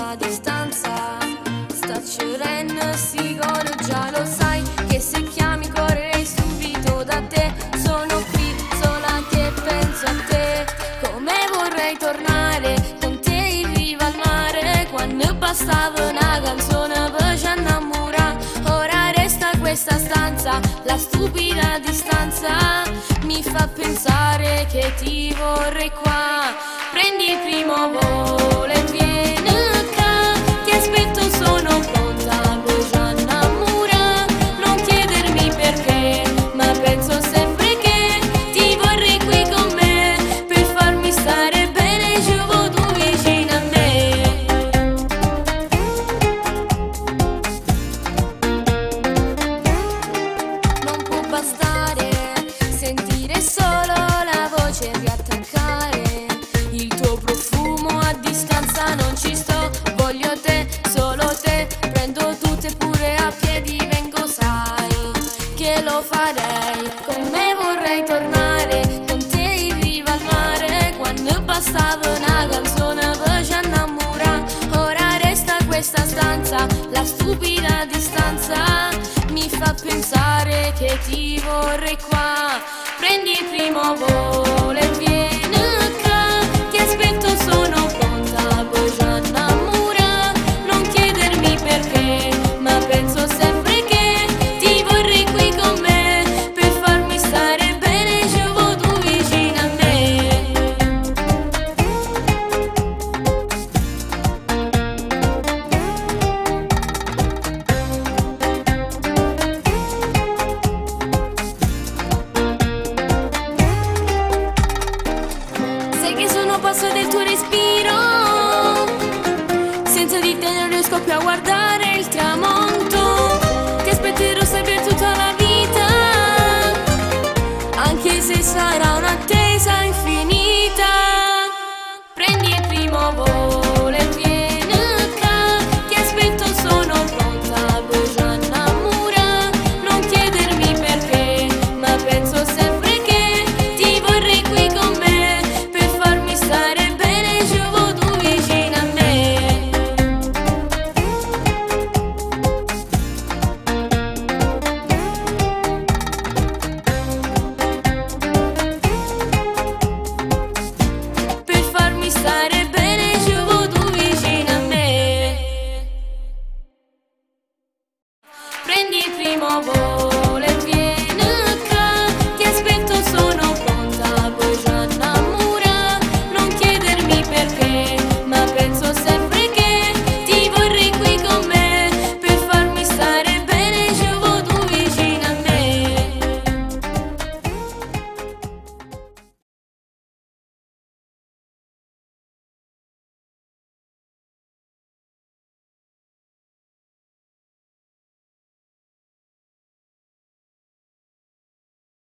stupida distanza sta sciogliendo sigaro, già lo sai che se chiami correrei subito da te. Sono qui sola che penso a te, come vorrei tornare con te in riva al mare, quando bastava una canzone per ci innamorare. Ora resta questa stanza, la stupida distanza mi fa pensare che ti vorrei qua. Prendi il primo volo e vieni qua, ti aspetto, sono pronta, poi ci innamora. Non chiedermi perché, ma penso sempre che ti vorrei qui con me, per farmi stare bene, ci vuoi tu vicino a me. Non può bastare sentire solo la voce riattaccare il tuo profumo, a distanza non ci sto, voglio te, solo te, prendo tutte pure a piedi, vengo, sai che lo farei, con me vorrei tornare, con te in riva al mare, quando bastava una canzone per ci innamorare. Ora resta questa stanza, la stupida distanza mi fa pensare che ti vorrei qua. Prendi il primo volo e vieni qua, ti aspetto, sono pronta, poi ci innamora. Non chiedermi perché, ma penso sempre che ti vorrei qui con me, per farmi stare bene, ci vuoi tu vicino a me. Sai che sono passo del tuo respiro, senza di te non riesco più a guardare il tramonto.